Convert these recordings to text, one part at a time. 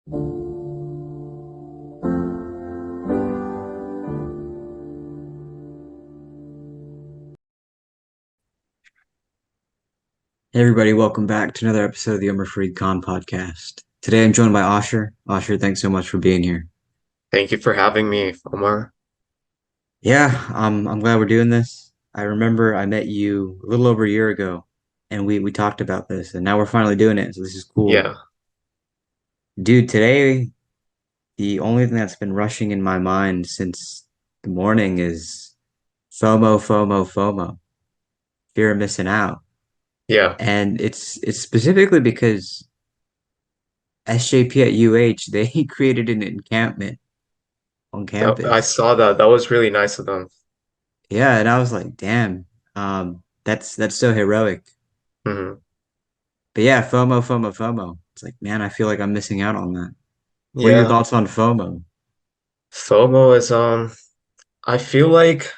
Hey everybody, welcome back to another episode of the Umar Fareed Khan podcast. Today I'm joined by Aashir. Aashir, thanks so much for being here. Thank you for having me, Omar. Yeah, I'm glad we're doing this. I remember I met you a little over a year ago and we talked about this and now we're finally doing it, so this is cool. Yeah. Dude, today the only thing that's been rushing in my mind since the morning is FOMO, FOMO, FOMO, fear of missing out. Yeah. And it's specifically because SJP at UH, they created an encampment on I campus. saw that. That was really nice of them. Yeah, and I was like, damn, that's so heroic. Hmm. But yeah, FOMO, FOMO, FOMO. It's like, man, I feel like I'm missing out on that. What are your Yeah. thoughts on FOMO? FOMO is I feel like,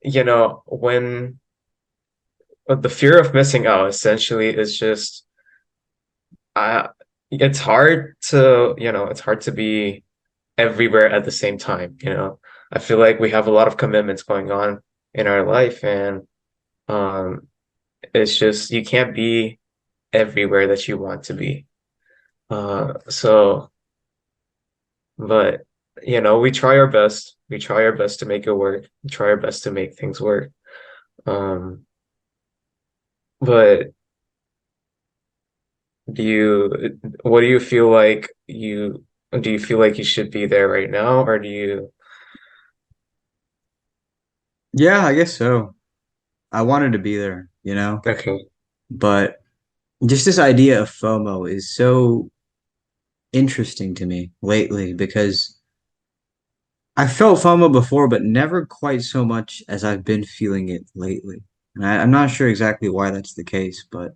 when the fear of missing out essentially is just I it's hard it's hard to be everywhere at the same time. I feel like we have a lot of commitments going on in our life and um it's just you can't be everywhere that you want to be. So But we try our best. We try our best to make it work. We try our best to make things work. Um, but what do you feel like do you feel like you should be there right now, or do you? Yeah, I guess so. I wanted to be there, Okay, but just this idea of FOMO is so interesting to me lately because I felt FOMO before, but never quite so much as I've been feeling it lately. And I'm not sure exactly why that's the case, but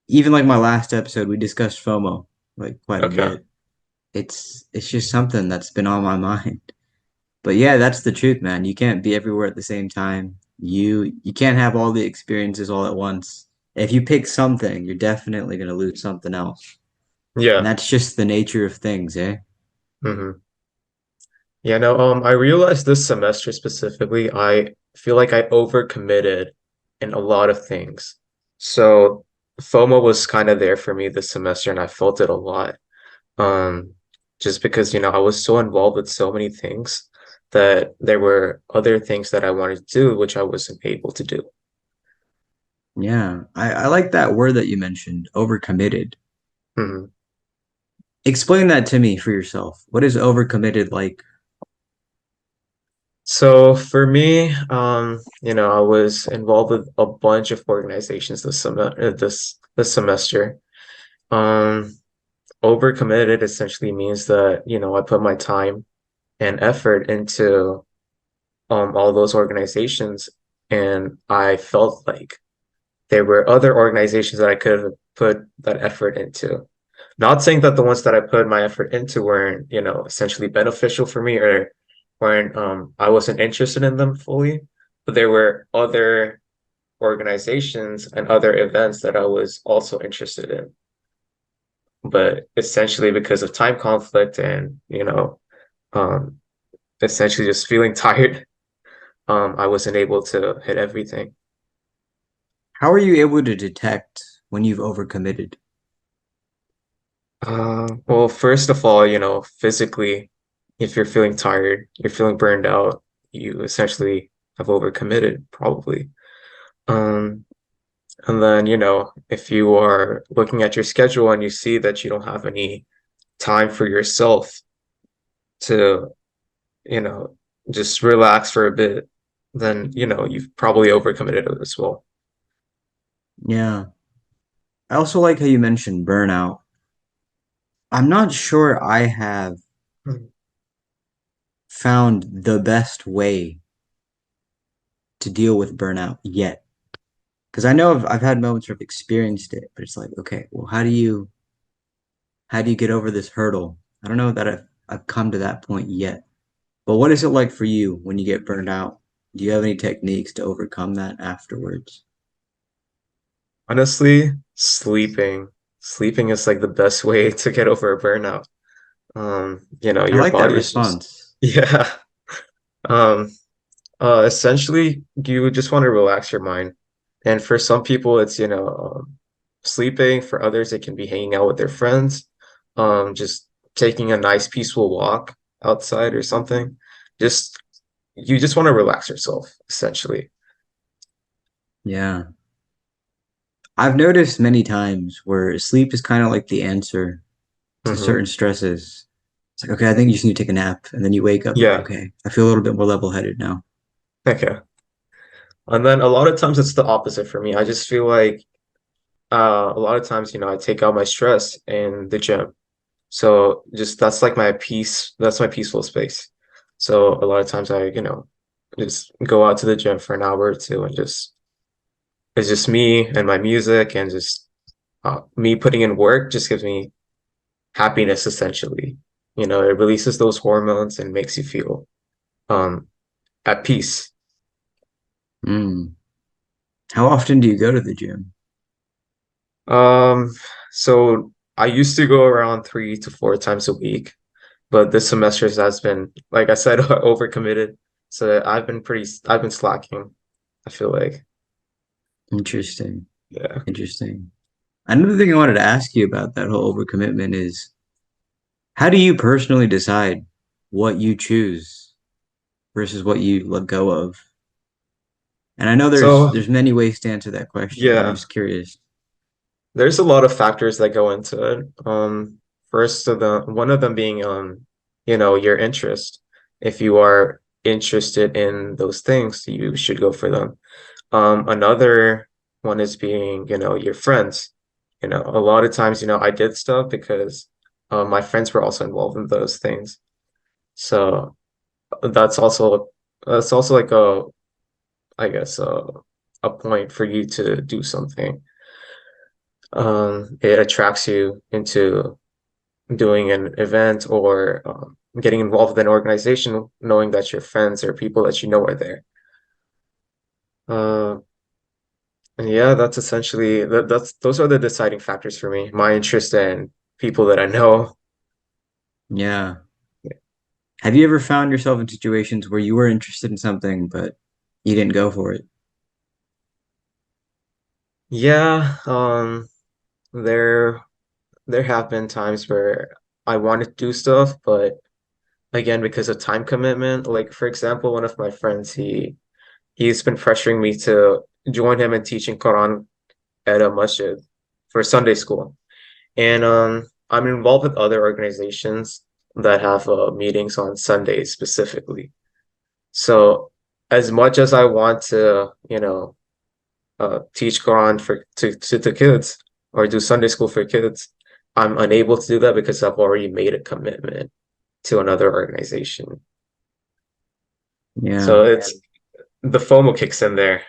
even like my last episode, we discussed FOMO like quite a okay, bit. It's just something that's been on my mind. But yeah, that's the truth, man. You can't be everywhere at the same time. You can't have all the experiences all at once. If you pick something, you're definitely gonna lose something else. And yeah, that's just the nature of things, eh? hmm yeah. No, I realized this semester specifically, I feel like I overcommitted in a lot of things. So FOMO was kind of there for me this semester, and I felt it a lot. Um, just because, I was so involved with so many things that there were other things that I wanted to do, which I wasn't able to do. Yeah. I like that word that you mentioned, overcommitted. Mhm. Explain that to me for yourself. What is overcommitted like? So for me, I was involved with a bunch of organizations this semester. Um, Overcommitted essentially means that, I put my time and effort into all those organizations, and I felt like there were other organizations that I could have put that effort into. Not saying that the ones that I put my effort into weren't, essentially beneficial for me or weren't I wasn't interested in them fully, but there were other organizations and other events that I was also interested in. But essentially because of time conflict and, um essentially just feeling tired, I wasn't able to hit everything. How are you able to detect when you've overcommitted? Well, first of all, physically, if you're feeling tired, you're feeling burned out, you essentially have overcommitted, probably. Um, and then, if you are looking at your schedule and you see that you don't have any time for yourself to, you know, just relax for a bit, then, you've probably overcommitted as well. Yeah. I also like how you mentioned burnout. I'm not sure I have found the best way to deal with burnout yet. Because I know I've had moments where I've experienced it, but it's like, okay, well, how do you get over this hurdle? I don't know that I've come to that point yet. But what is it like for you when you get burned out? Do you have any techniques to overcome that afterwards? Honestly, sleeping. sleeping is like the best way to get over a burnout. I Your like that body is just, response. yeah. Um, Essentially, you just want to relax your mind. And for some people, it's, sleeping. For others, it can be hanging out with their friends, just taking a nice, peaceful walk outside or something. Just, you just want to relax yourself, essentially. Yeah. I've noticed many times where sleep is kind of like the answer to Hmm. certain stresses. It's like, okay, I think you just need to take a nap. And then you wake up, you're like, Yeah. okay, I feel a little bit more level-headed now. Okay. And then a lot of times it's the opposite for me. I just feel like a lot of times, I take out my stress in the gym. So just that's like my peace, that's my peaceful space. So a lot of times just go out to the gym for an hour or two and just it's just me and my music and just me putting in work just gives me happiness essentially. It releases those hormones and makes you feel um at peace. Mm. How often do you go to the gym? Um, so I used to go around 3 to 4 times a week, but this semester has been, like I said, overcommitted. So I've been slacking, I feel like. Interesting. Yeah. Interesting. Another thing I wanted to ask you about that whole overcommitment is how do you personally decide what you choose versus what you let go of? And I know So, there's many ways to answer that question, but I'm yeah, just curious. there's a lot of factors that go into it. First of the one of them being your interest. If you are interested in those things, you should go for them. Another one is being, your friends. A lot of times, I did stuff because my friends were also involved in those things. So that's also that's also like I guess a point for you to do something. It attracts you into doing an event or getting involved with an organization, knowing that your friends or people that you know are there. Uh, and yeah, that's essentially that's those are the deciding factors for me. My interest and people that I know. Yeah. Have you ever found yourself in situations where you were interested in something, but you didn't go for it? Yeah, there there have been times where I wanted to do stuff, but again, because of time commitment, like for example, one of my friends, he's been pressuring me to join him in teaching Quran at a masjid for Sunday school. And I'm involved with other organizations that have meetings on Sundays specifically. So as much as I want to, teach Quran to the kids or do Sunday school for kids, I'm unable to do that because I've already made a commitment to another organization. Yeah. So it's the FOMO kicks in there.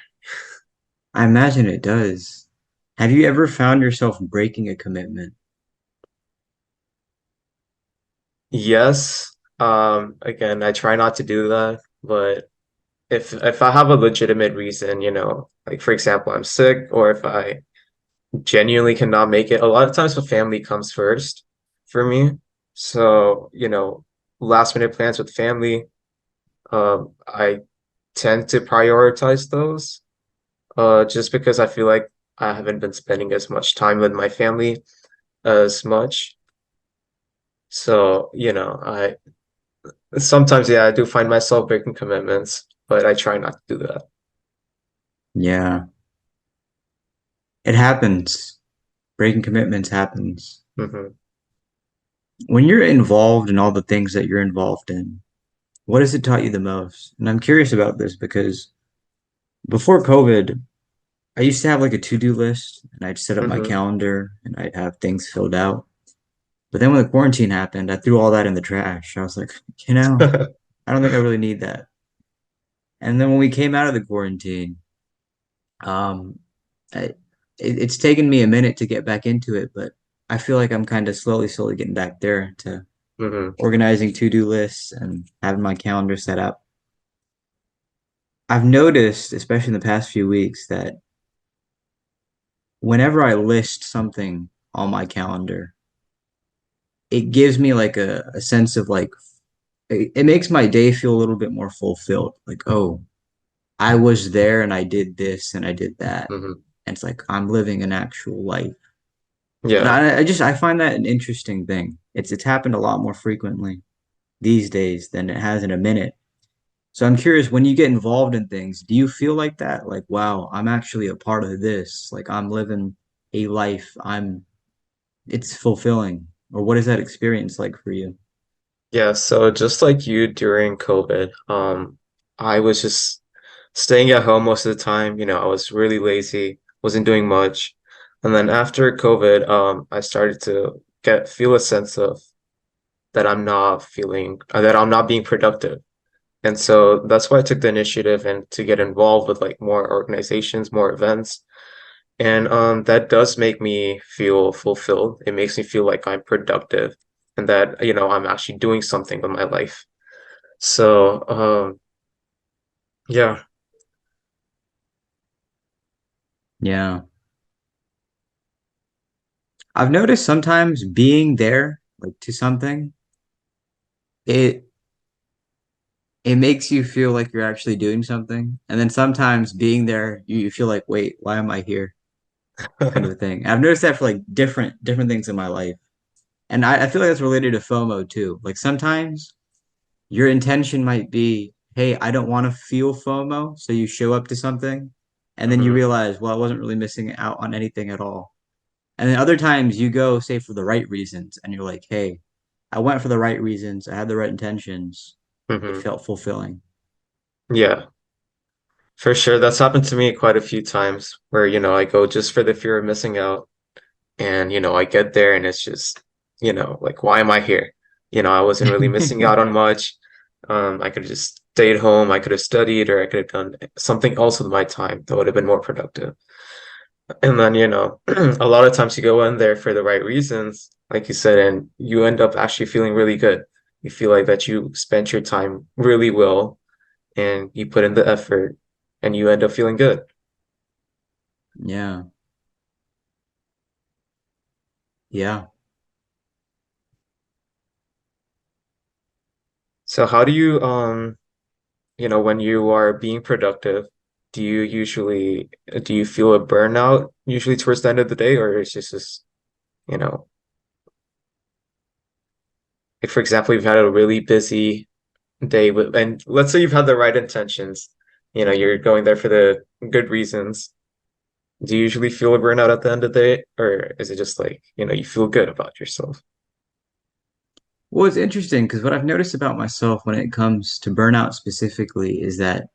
I imagine it does. Have you ever found yourself breaking a commitment? Yes. Again, I try not to do that, but if I have a legitimate reason, like for example, I'm sick or if I genuinely cannot make it, a lot of times the family comes first for me. So, last minute plans with family, I tend to prioritize those, just because I feel like I haven't been spending as much time with my family as much. So, I sometimes, yeah, I do find myself breaking commitments, but I try not to do that. Yeah. It happens. Breaking commitments happens. Hmm. When you're involved in all the things that you're involved in, what has it taught you the most? And I'm curious about this because before COVID, I used to have like a to-do list and I'd set up my Hmm. calendar and I'd have things filled out. But then when the quarantine happened, I threw all that in the trash. I was like, you know, I don't think I really need that. And then when we came out of the quarantine, um, I, it's taken me a minute to get back into it, but I feel like I'm kind of slowly getting back there to Hmm. organizing to-do lists and having my calendar set up. I've noticed, especially in the past few weeks, that whenever I list something on my calendar, it gives me like a sense of like it makes my day feel a little bit more fulfilled. Like, oh, I was there and I did this and I did that. Hmm. And it's like I'm living an actual life. And Yeah. I find that an interesting thing. It's happened a lot more frequently these days than it has in a minute. So I'm curious, when you get involved in things, do you feel like that? Like, wow, I'm actually a part of this. Like I'm living a life. It's fulfilling. Or what is that experience like for you? Yeah, so just like you during COVID, I was just staying at home most of the time. I was really lazy, wasn't doing much. And then after COVID, I started to feel a sense of that I'm not being productive. And so that's why I took the initiative and to get involved with like more organizations, more events. And that does make me feel fulfilled. It makes me feel like I'm productive and that, I'm actually doing something with my life. So, yeah. Yeah. I've noticed sometimes being there, like to something, it it makes you feel like you're actually doing something. And then sometimes being there, you feel like, wait, why am I here? Kind of a thing. I've noticed that for like different things in my life. And I feel like that's related to FOMO too. Like sometimes your intention might be, hey, I don't want to feel FOMO, so you show up to something, and then you Hmm. realize, well, I wasn't really missing out on anything at all. And then other times you go, say, for the right reasons, and you're like, hey, I went for the right reasons, I had the right intentions, it Hmm. felt fulfilling. Yeah, for sure. That's happened to me quite a few times where, I go just for the fear of missing out. And, I get there and it's just, like, why am I here? I wasn't really missing out on much. I could have just stayed home. I could have studied or I could have done something else with my time that would have been more productive. And then, a lot of times you go in there for the right reasons, like you said, and you end up actually feeling really good. You feel like that you spent your time really well and you put in the effort and you end up feeling good. Yeah, yeah. So how do you when you are being productive, do you feel a burnout usually towards the end of the day, or it's just you know, like for example, you've had a really busy day and let's say you've had the right intentions, you're going there for the good reasons. Do you usually feel a burnout at the end of the day, or is it just like, you feel good about yourself? Well, it's interesting because what I've noticed about myself when it comes to burnout specifically is that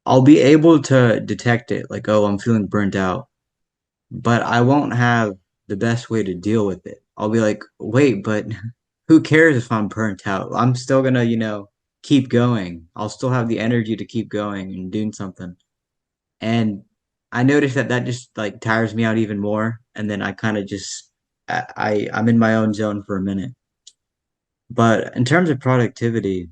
I'll be able to detect it, like, oh, I'm feeling burnt out, but I won't have the best way to deal with it. I'll be like, wait, but who cares if I'm burnt out? I'm still gonna, keep going. I'll still have the energy to keep going and doing something. And I noticed that that just like tires me out even more. And then I kind of just, I'm in my own zone for a minute. But in terms of productivity,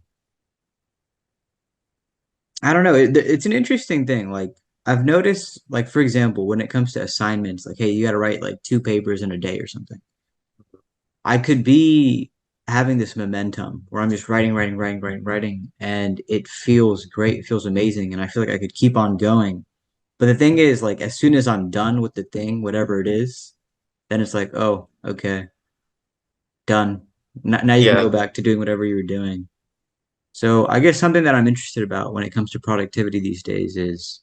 I don't know. It's an interesting thing. Like I've noticed, like for example, when it comes to assignments, like hey, you got to write like two papers in a day or something. I could be having this momentum where I'm just writing, and it feels great. It feels amazing, and I feel like I could keep on going. But the thing is, like as soon as I'm done with the thing, whatever it is, then it's like, oh, okay, done. Now you can go Yeah. back to doing whatever you were doing. So I guess something that I'm interested about when it comes to productivity these days is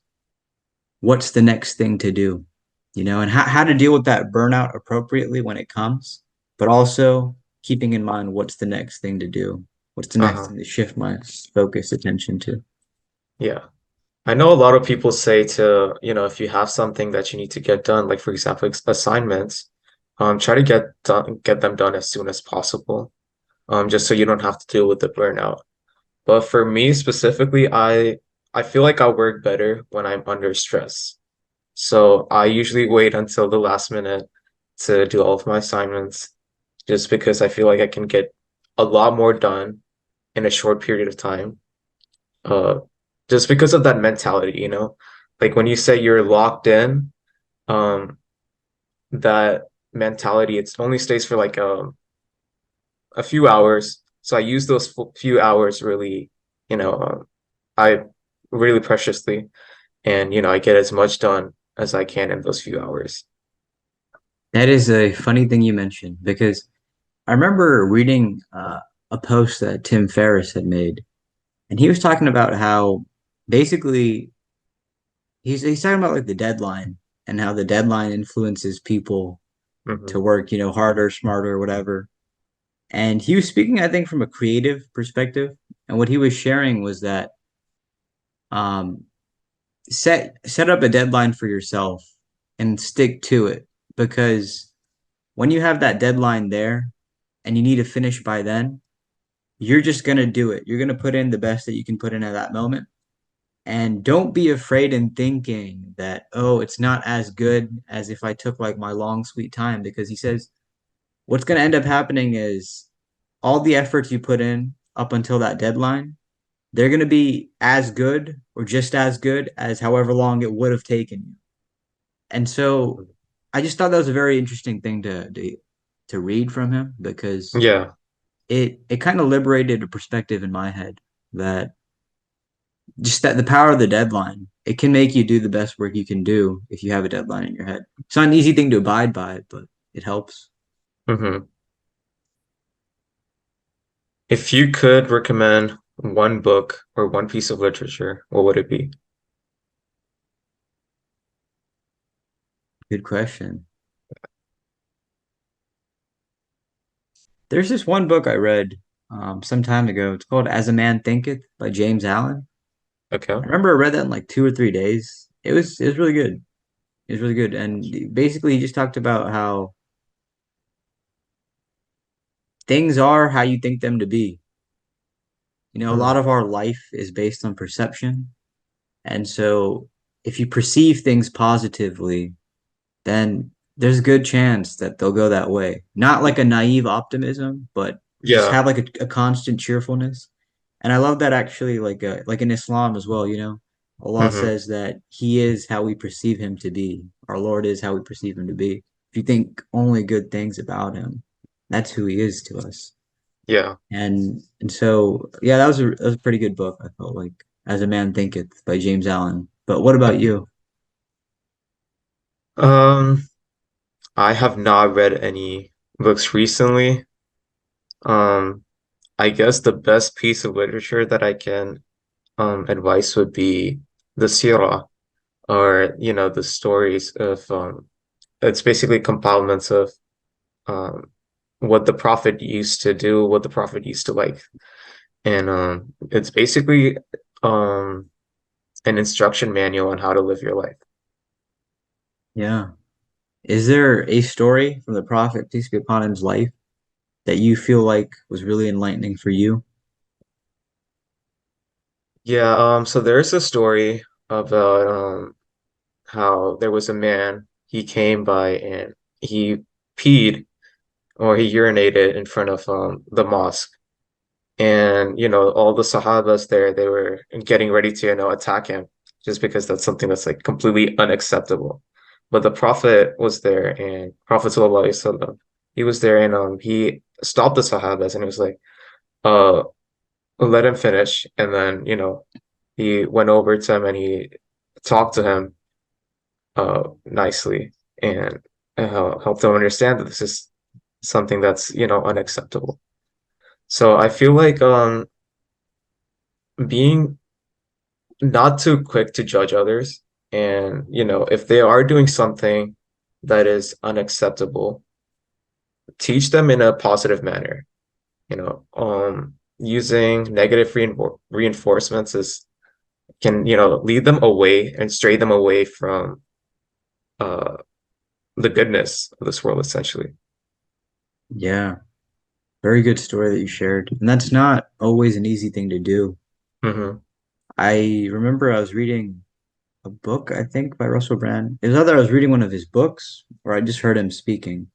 what's the next thing to do, and how to deal with that burnout appropriately when it comes, but also keeping in mind what's the next thing to do, what's the next Uh-huh. thing to shift my focus attention to. Yeah. I know a lot of people say to, if you have something that you need to get done, like for example, assignments, try to get them done as soon as possible, just so you don't have to deal with the burnout. But for me specifically, I feel like I work better when I'm under stress. So I usually wait until the last minute to do all of my assignments, just because I feel like I can get a lot more done in a short period of time. Uh, just because of that mentality. Like when you say you're locked in, um, that mentality. It only stays for like a few hours. So I use those few hours really, you know, I really preciously, and I get as much done as I can in those few hours. That is a funny thing you mentioned because I remember reading a post that Tim Ferriss had made, and he was talking about how basically he's talking about like the deadline and how the deadline influences people to Hmm. work, harder, smarter, whatever. And he was speaking, I think, from a creative perspective. And what he was sharing was that um, set up a deadline for yourself and stick to it because when you have that deadline there and you need to finish by then, you're just gonna do it. You're gonna put in the best that you can put in at that moment. And don't be afraid in thinking that, oh, it's not as good as if I took like my long, sweet time. Because he says what's gonna end up happening is all the efforts you put in up until that deadline, they're gonna be as good or just as good as however long it would have taken you. And so I just thought that was a very interesting thing to read from him because Yeah. it kind of liberated a perspective in my head that just that the power of the deadline, it can make you do the best work you can do if you have a deadline in your head. It's not an easy thing to abide by, but it helps. Hmm. If you could recommend one book or one piece of literature, what would it be? Good question. There's this one book I read some time ago. It's called As a Man Thinketh by James Allen. Okay. I remember I read that in like 2 or 3 days. It was really good. It was really good. And basically he just talked about how things are how you think them to be. A lot Mm. of our life is based on perception. And so if you perceive things positively, then there's a good chance that they'll go that way. Not like a naive optimism, but just Yeah. have like a constant cheerfulness. And I love that actually, like in Islam as well, Allah Hmm. says that He is how we perceive Him to be. Our Lord is how we perceive Him to be. If you think only good things about Him, that's who He is to us. Yeah. And so yeah, that was a pretty good book. I felt like As a Man Thinketh by James Allen. But what about Okay. you? Um, I have not read any books recently. Um, I guess the best piece of literature that I can advice would be the Sirah, or the stories of it's basically compilements of um what the prophet used to do, what the prophet used to like. And it's basically um an instruction manual on how to live your life. Yeah. Is there a story from the Prophet, peace be upon him's life, that you feel like was really enlightening for you? Yeah, so there's a story about how there was a man, he came by and he peed, or he urinated in front of the mosque. And all the Sahabas there, they were getting ready to attack him, just because that's something that's like completely unacceptable. But the Prophet was there, and Prophet Sallallahu Alaihi Wasallam, he was there, and he stopped the Sahabas and he was like, uh let him finish. And then he went over to him and he talked to him nicely, and helped him understand that this is something that's unacceptable. So I feel like being not too quick to judge others, and if they are doing something that is unacceptable, teach them in a positive manner. Using negative reinforcements is can lead them away and stray them away from uh the goodness of this world, essentially. Yeah, very good story that you shared. And that's not always an easy thing to do. Hmm. I remember I was reading a book, I think, by Russell Brand. It was either I was reading one of his books or I just heard him speaking.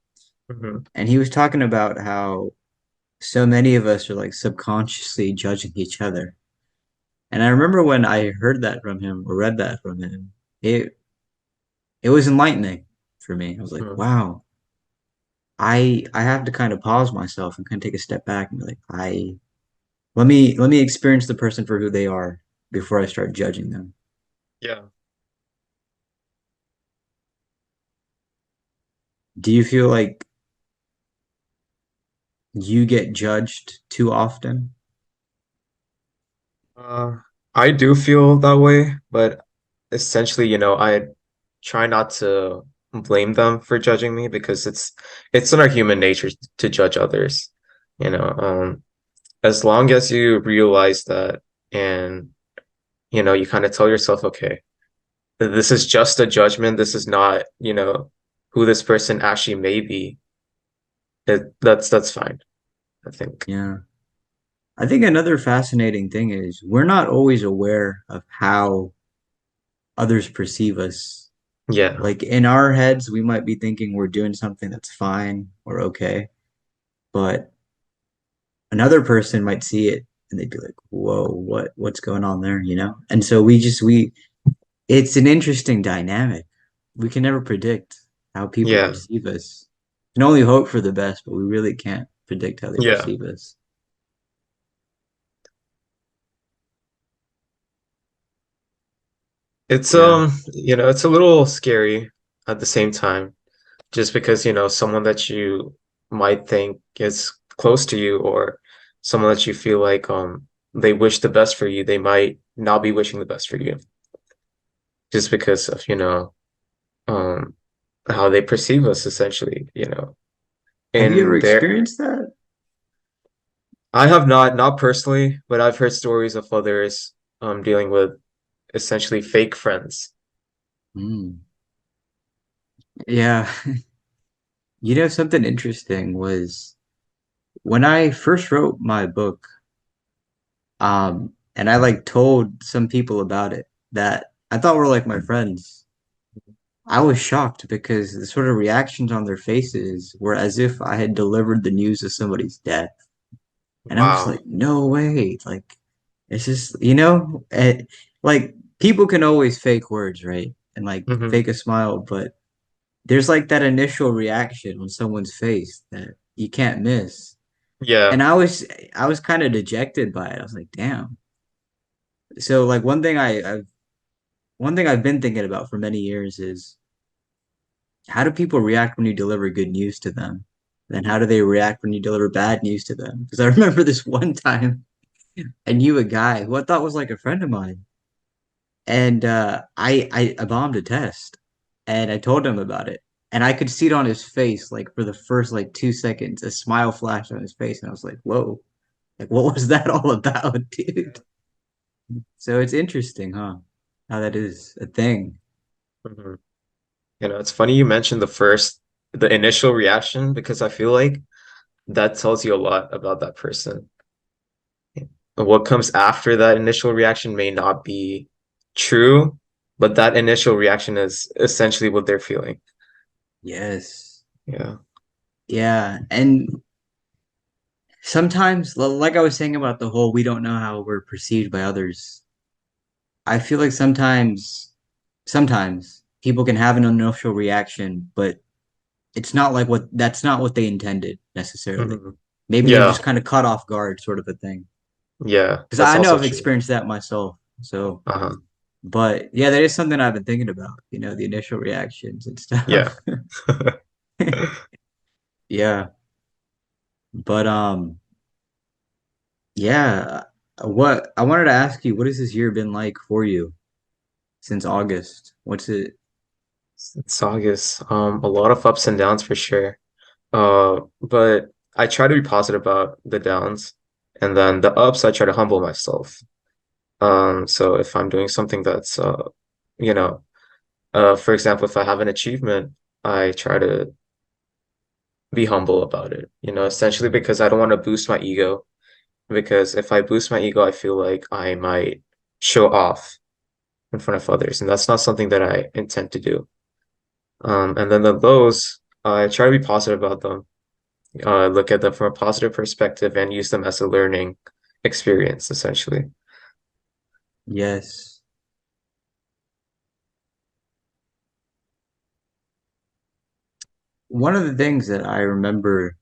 Hmm. And he was talking about how so many of us are like subconsciously judging each other. And I remember when I heard that from him or read that from him, it was enlightening for me. I was like, Hmm. wow. I have to kind of pause myself and kind of take a step back and be like, I let me experience the person for who they are before I start judging them. Yeah. Do you feel like you get judged too often? Uh, I do feel that way, but essentially, I try not to blame them for judging me because it's in our human nature to judge others. You know, as long as you realize that and you kind of tell yourself, okay, this is just a judgment. This is not, who this person actually may be. That's fine, I think. Yeah. I think another fascinating thing is we're not always aware of how others perceive us. Yeah. Like in our heads, we might be thinking we're doing something that's fine or okay, but another person might see it and they'd be like, "Whoa, what's going on there?" You know? And so we it's an interesting dynamic. We can never predict how people Yeah. perceive us. We can only hope for the best, but we really can't predict how they Yeah. perceive us. It's Yeah. it's a little scary at the same time, just because, someone that you might think is close to you or someone that you feel like they wish the best for you, they might not be wishing the best for you just because of, um how they perceive us essentially. Have you ever In their experienced that? I have not personally, but I've heard stories of others dealing with essentially fake friends. Mm. Yeah. You know, something interesting was when I first wrote my book, and I like told some people about it that I thought were like my friends. I was shocked because the sort of reactions on their faces were as if I had delivered the news of somebody's death. And I was Wow. like, no way. Like, it's just, like people can always fake words, right? And like Hmm. fake a smile, but there's like that initial reaction on someone's face that you can't miss. And Yeah. I was kind of dejected by it. I was like, damn. So like one thing I've been thinking about for many years is how do people react when you deliver good news to them? Then how do they react when you deliver bad news to them? Because I remember this one time I knew a guy who I thought was like a friend of mine, and I bombed a test, and I told him about it, and I could see it on his face, like for the first like 2 seconds, a smile flashed on his face, and I was like, whoa, like what was that all about, dude? So it's interesting, huh? How that is a thing. Hmm. It's funny you mentioned the initial reaction because I feel like that tells you a lot about that person. And what comes after that initial reaction may not be true, but that initial reaction is essentially what they're feeling. Yes. Yeah. Yeah. And sometimes, like I was saying about the whole, we don't know how we're perceived by others. I feel like sometimes people can have an initial reaction, but it's not like that's not what they intended necessarily. Hmm. Maybe you're Yeah. just kind of caught off guard, sort of a thing. Yeah. Because That's I know also I've true. experienced that myself. So, Uh-huh. but yeah, that is something I've been thinking about, the initial reactions and Yeah. stuff. Yeah. But yeah, what I wanted to ask you, what has this year been like for you since August? What's it? It's August. A lot of ups and downs for sure. But I try to be positive about the downs, and then the ups, I try to humble myself. So if I'm doing something that's, you know, for example, if I have an achievement, I try to be humble about it, essentially because I don't want to boost my ego. Because if I boost my ego, I feel like I might show off in front of others, and that's not something that I intend to do. And then the lows, I try to be positive about them, look at them from a positive perspective, and use them as a learning experience, essentially. Yes. one of the things that I remember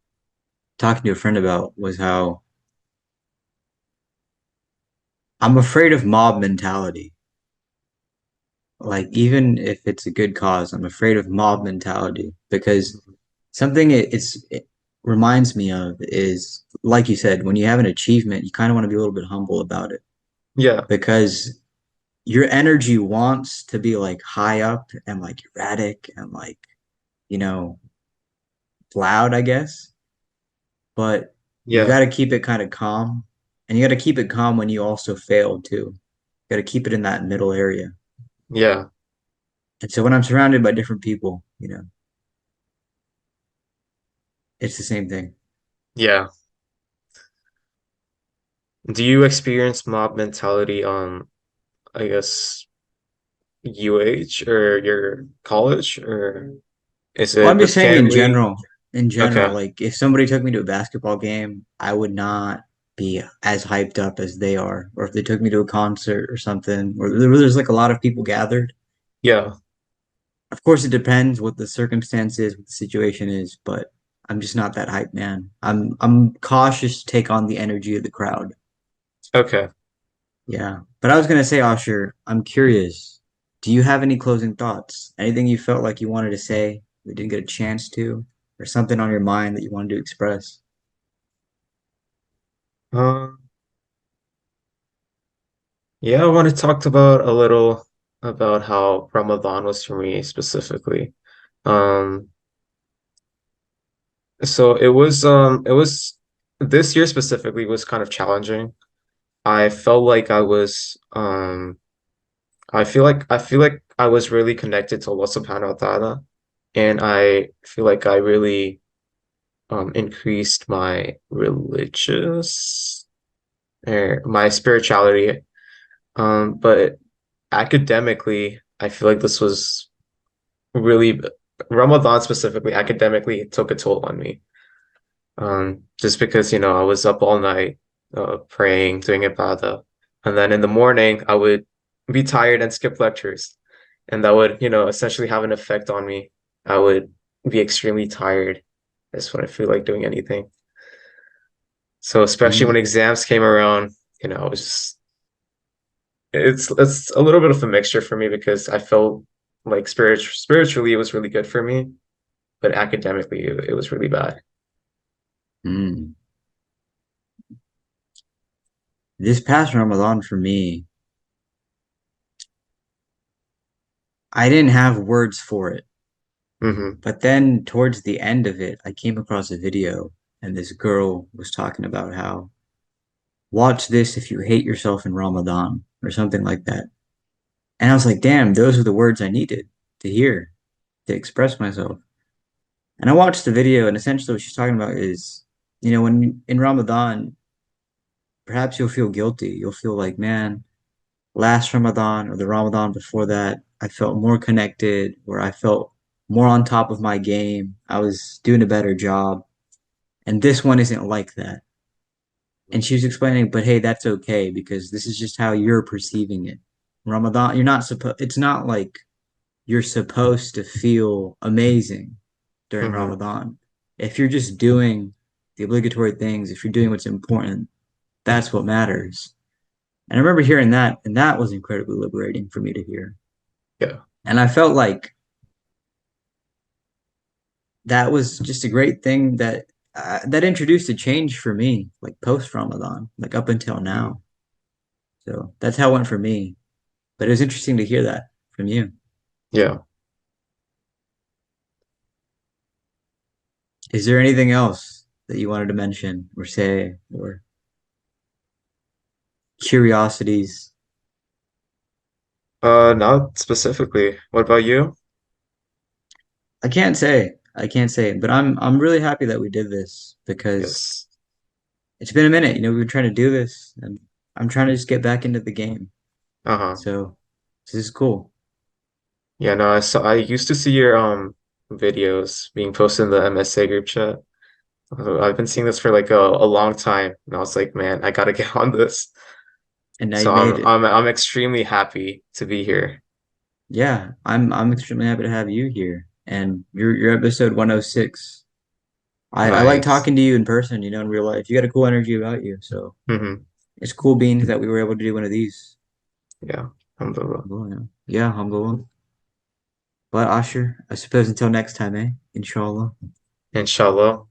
talking to a friend about was how I'm afraid of mob mentality. Like, even if it's a good cause, I'm afraid of mob mentality because something it reminds me of is, like you said, when you have an achievement, you kind of want to be a little bit humble about it Yeah, because your energy wants to be like high up and like erratic and like, you know, loud, I guess. But you yeah, got to keep it kind of calm. And you got to keep it calm when you also fail too. You got to keep it in that middle area. yeah, And so when I'm surrounded by different people, it's the same thing. yeah. Do you experience mob mentality on, I guess, UH or your college, or is Well, it I'm with just saying in family? general, Okay. like if somebody took me to a basketball game, I would not be as hyped up as they are. Or if they took me to a concert or something, or there's like a lot of people gathered. Yeah. Of course, it depends what the circumstance is, what the situation is, but I'm just not that hype, man. I'm cautious to take on the energy of the crowd. Okay. Yeah. But I was gonna say, Aashir, I'm curious. Do you have any closing thoughts? Anything you felt like you wanted to say we didn't get a chance to, or something on your mind that you wanted to express? Um, yeah, I want to talk about a little about how Ramadan was for me specifically. Um, so it was this year specifically was kind of challenging. I felt like I feel like I was really connected to Allah subhanahu wa ta'ala, and I feel like I really increased my my spirituality. But academically, I feel like this was really Ramadan specifically, academically, it took a toll on me. Just because, I was up all night, praying, doing ibadah. And then in the morning, I would be tired and skip lectures. And that would, essentially have an effect on me. I would be extremely tired. I just wouldn't feel like doing anything. So especially when Mm, exams came around, it was just it's a little bit of a mixture for me because I felt like spiritually it was really good for me, but academically it was really bad. mm. This past Ramadan for me, I didn't have words for it. Hmm. But then towards the end of it, I came across a video and this girl was talking about how watch this if you hate yourself in Ramadan or something like that. And I was like, damn, those are the words I needed to hear to express myself. And I watched the video, and essentially what she's talking about is, when in Ramadan, perhaps you'll feel guilty. You'll feel like, man, last Ramadan or the Ramadan before that, I felt more connected, where I felt more on top of my game. I was doing a better job. And this one isn't like that. And she was explaining, but hey, that's okay because this is just how you're perceiving it. Ramadan, you're not supposed, it's not like you're supposed to feel amazing during Hmm. Ramadan. If you're just doing the obligatory things, if you're doing what's important, that's what matters. And I remember hearing that, and that was incredibly liberating for me to hear. Yeah. And I felt like that was just a great thing that introduced a change for me, like post Ramadan, like up until Mm. now. So that's how it went for me. But it was interesting to hear that from you. Yeah. Is there anything else that you wanted to mention or say or curiosities? Not specifically. What about you? I can't say. I can't say, but I'm really happy that we did this because Yes. it's been a minute. We've been trying to do this and I'm trying to just get back into the game. Uh-huh. So this is cool. Yeah, no, I used to see your videos being posted in the MSA group chat. I've been seeing this for like a long time, and I was like, man, I gotta get on this. And now you So made I'm it. I'm I'm extremely happy to be here. Yeah, I'm extremely happy to have you here. and you're episode 106. I like Nice. talking to you in person, in real life. You got a cool energy about you, so Hmm. it's cool being that we were able to do one of these. Yeah. Alhamdulillah. Well, yeah, yeah, alhamdulillah. But Asher, I suppose until next time, eh? Inshallah. Inshallah.